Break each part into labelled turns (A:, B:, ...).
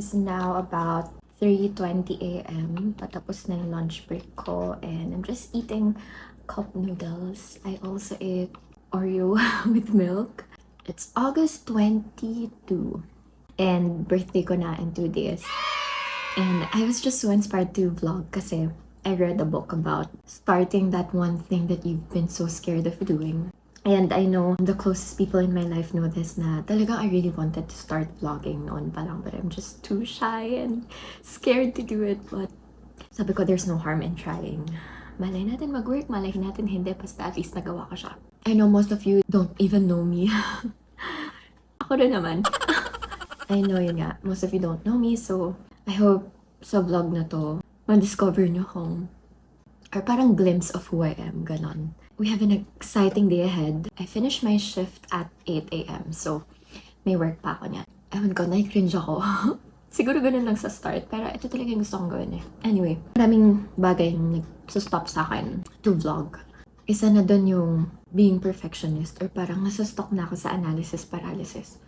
A: is now about 3:20 a.m. Patapos na yung lunch break ko and I'm just eating cup noodles. I also ate Oreo with milk. It's August 22 and birthday ko na in 2 days. And I was just so inspired to vlog kasi I read a book about starting that one thing that you've been so scared of doing. And I know the closest people in my life know this na talagang I really wanted to start vlogging noon pa lang, but I'm just too shy and scared to do it. But sabi ko, there's no harm in trying. Malay natin mag-work, malay natin hindi, basta at least nagawa ko siya. I know most of you don't even know me. Ako rin naman. I know yun nga, most of you don't know me, so I hope sa vlog na to, ma-discover nyo kung, or parang glimpse of who I am, ganon. We have an exciting day ahead. I finished my shift at 8 a.m. So, may work pa ako niyan. Ewan ko, na-cringe ako. Siguro ganun lang sa start, pero ito talaga yung gusto kong gawin eh. Anyway, maraming bagay yung nag-stop sa akin to vlog. Isa na dun yung being perfectionist or parang nasa-stuck na ako sa analysis paralysis.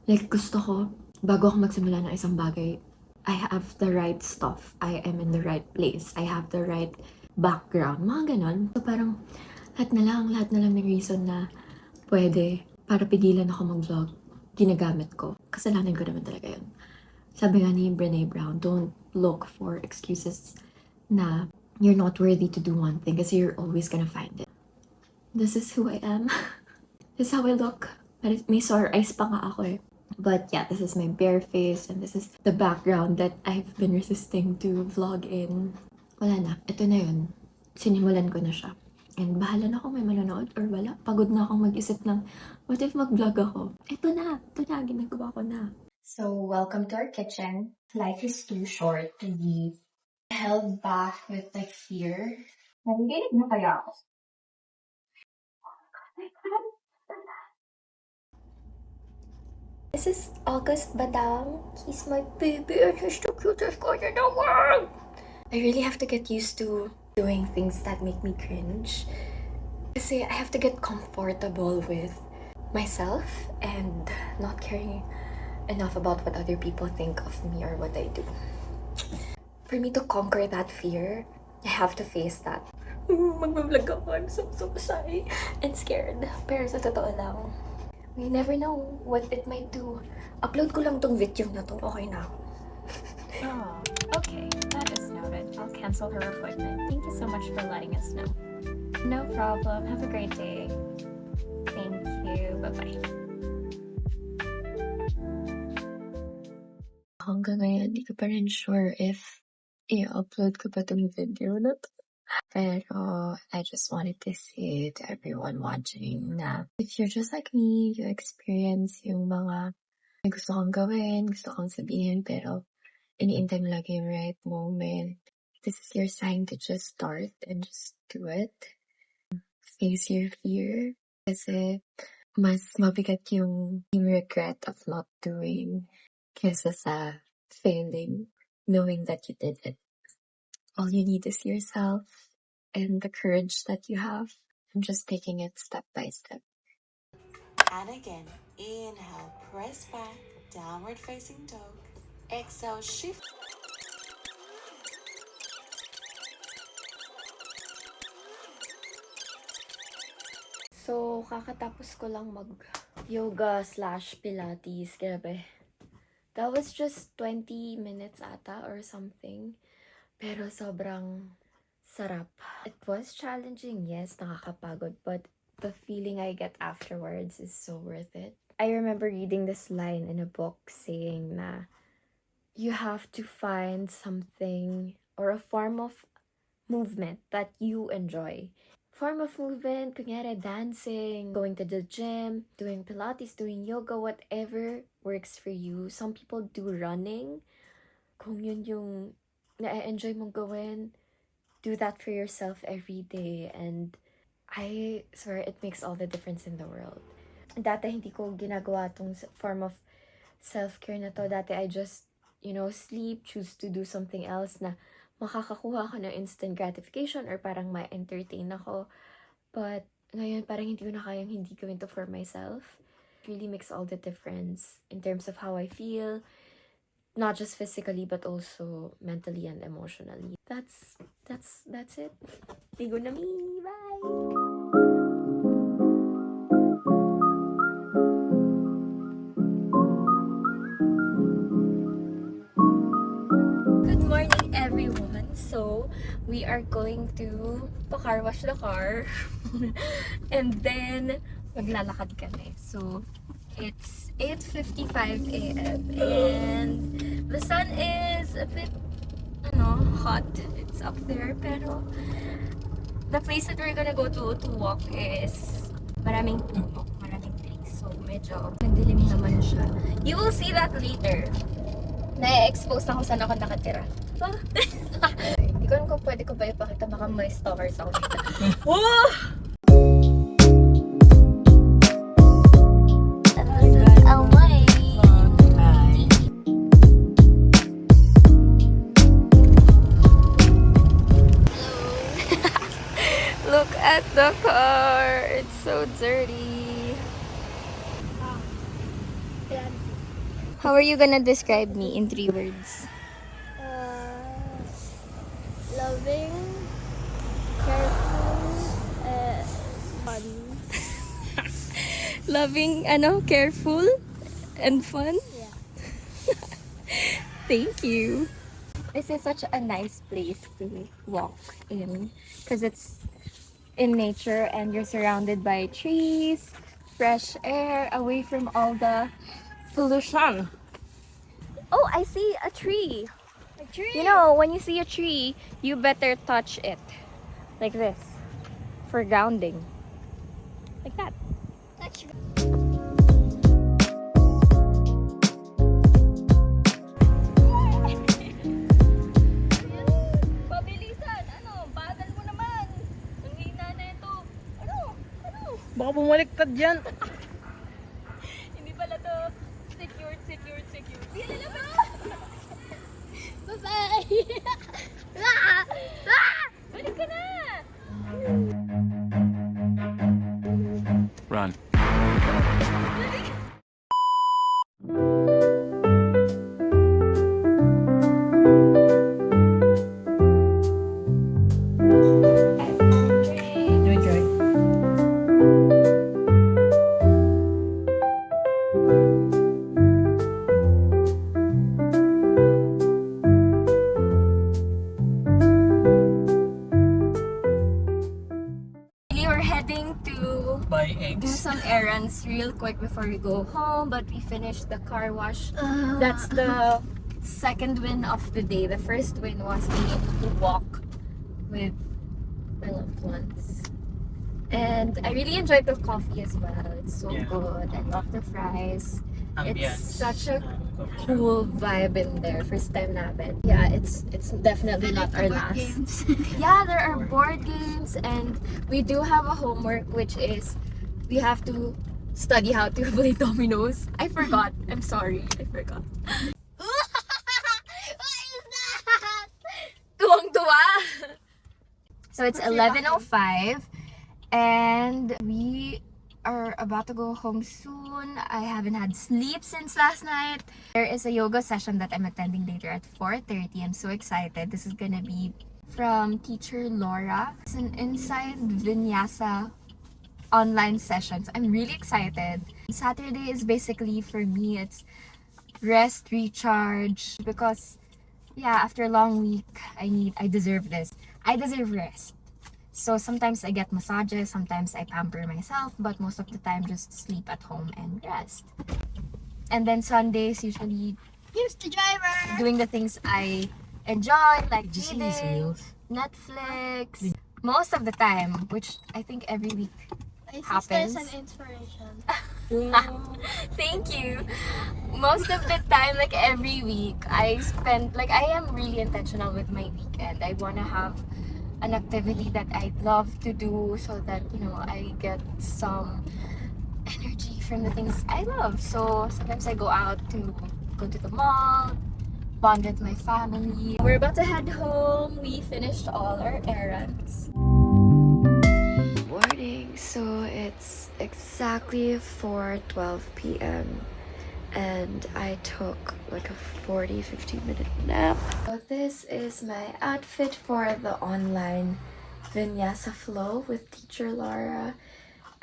A: Like, gusto ko, bago ako magsimula ng isang bagay, I have the right stuff. I am in the right place. I have the right background. Mga ganon. So, parang lahat na lang ng reason na pwede para pigilan ako mag-vlog, ginagamit ko. Kasalanan ko naman talaga yun. Sabi nga ni Brené Brown, don't look for excuses na you're not worthy to do one thing kasi you're always gonna find it. This is who I am. This is how I look. May sore eyes pa nga ako eh. But yeah, this is my bare face and this is the background that I've been resisting to vlog in. Wala na, ito na yun. Sinimulan ko na siya. And bahala na kung may manonood or wala. Pagod na akong mag-isip ng, what if mag-vlog ako? Ito na, ginagawa ko na. So, welcome to our kitchen. Life is too short to be held back with like fear. Nagiginig na kaya ako? This is August Badang. He's my baby and he's the cutest guy in the world. I really have to get used to doing things that make me cringe. Kasi I have to get comfortable with myself and not caring enough about what other people think of me or what I do. For me to conquer that fear, I have to face that. Mag-vlog ako, I'm so shy and scared. Pero sa totoo lang, we never know what it might do. Upload ko lang tong video na to, okay na ako.
B: Oh, okay. That is noted. I'll cancel her appointment. Thank you so much for letting us know. No problem. Have a great day. Thank you. Bye-bye.
A: Hanggang ngayon, di ko pa rin sure if i-upload ko pa tong video na to. Pero I just wanted to say to everyone watching na if you're just like me, you experience yung mga may gusto kong gawin, gusto kong sabihin, pero iniintay mo lagi yung right moment. This is your sign to just start and just do it. Face your fear. Kasi mas mabigat yung regret of not doing kesa sa failing, knowing that you did it. All you need is yourself and the courage that you have and just taking it step by step.
C: And again, inhale, press back, downward facing dog. Exhale, shift.
A: So, kakatapos ko lang mag-yoga/pilates. Grabe. That was just 20 minutes ata or something. Pero sobrang sarap. It was challenging, yes, nakakapagod, but the feeling I get afterwards is so worth it. I remember reading this line in a book saying na you have to find something or a form of movement that you enjoy. Form of movement, kunyari dancing, going to the gym, doing pilates, doing yoga, whatever works for you. Some people do running. Kung yun yung na-enjoy mong gawin, do that for yourself every day. And I swear it makes all the difference in the world. Dati hindi ko ginagawa tong form of self-care na to. Dati I just, sleep, choose to do something else na makakakuha ko ng instant gratification or parang ma-entertain ako. But ngayon parang hindi ko na kayang hindi gawin to for myself. It really makes all the difference in terms of how I feel, not just physically but also mentally and emotionally. That's it. Ligo na me. Bye. Good morning, everyone. So, we are going to pa-carwash the car. And then, maglalakad kami. So, it's 8:55 a.m. And the sun is a bit, hot. It's up there. Pero, the place that we're gonna go to walk is maraming puno, maraming trees. So, medyo madilim naman siya. You will see that later. Na-expose na kung saan ako nakatira. Hindi ko alam kung pwede ko ba ipakita, baka may stalkers ako dito. Oh! Look at the car! It's so dirty. How are you gonna describe me in 3 words?
D: Loving, careful, fun.
A: Loving, careful and fun?
D: Yeah.
A: Thank you. This is such a nice place to walk in because it's in nature and you're surrounded by trees, fresh air, away from all the pollution. Oh, I see a tree.
D: A tree.
A: You know, when you see a tree, you better touch it. Like this. For grounding. Like that.
D: Touch.
A: Pabilisan! Bagal mo naman! Ang hina na ito. Ano?
E: Baka bumaliktad yan.
A: Hindi pala to. Secured. Hindi na ba?
D: Bye-bye.
A: Balik ka na!
E: Run.
A: We're heading to
E: Buy
A: do
E: eggs.
A: some errands real quick before we go home, but we finished the car wash. That's the second win of the day. The first win was being able to walk with my loved ones. And I really enjoyed the coffee as well. It's so
E: Yeah.
A: good. I love the fries.
E: Ambience.
A: It's such a cool vibe in there. First time namin. Yeah, it's definitely not our last. Yeah, there are board games and we do have a homework, which is we have to study how to play dominoes. I forgot. I'm sorry. I forgot.
D: What is that?
A: Tuwang-tuwa! So it's 11:05 and we are about to go home soon. I haven't had sleep since last night. There is a yoga session that I'm attending later at 4:30. I'm so excited. This is gonna be from teacher Laura. It's an inside vinyasa online sessions. I'm really excited. Saturday is basically for me, it's rest, recharge, because yeah, after a long week, I deserve this. I deserve rest. So sometimes I get massages, sometimes I pamper myself, but most of the time just sleep at home and rest. And then Sundays usually
D: Here's the driver.
A: doing the things I enjoy, like
E: Did you see these
A: reading,
E: wheels?
A: Netflix. Most of the time, which I think every week.
D: My
A: Happens.
D: sister's an inspiration.
A: Thank you. Most of the time, like every week, I am really intentional with my weekend. I want to have an activity that I love to do so that, I get some energy from the things I love. So sometimes I go to the mall, bond with my family. We're about to head home. We finished all our errands. Morning. So it's exactly 4:12 p.m. and I took like a 40-50 minute nap. So this is my outfit for the online Vinyasa flow with teacher Laura.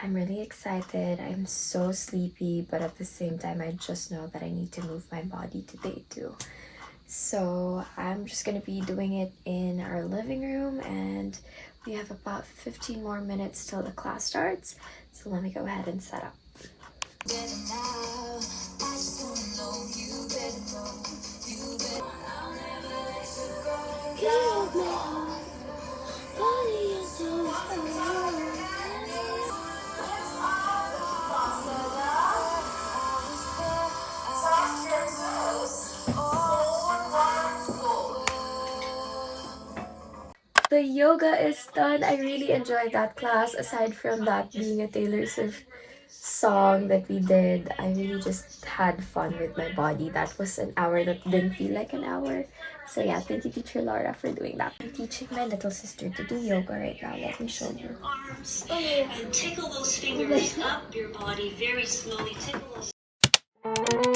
A: I'm really excited. I'm so sleepy, but at the same time I just know that I need to move my body today too. So I'm just gonna be doing it in our living room, and we have about 15 more minutes till the class starts. So let me go ahead and set up. The yoga is done. I really enjoyed that class. Aside from that being a Taylor Swift song that we did, I really just had fun with my body. That was an hour that didn't feel like an hour. So yeah, thank you, teacher Laura, for doing that. I'm teaching my little sister to do yoga right now. Let me show you.
F: Arms and tickle those fingers up your body very slowly. Tickle those.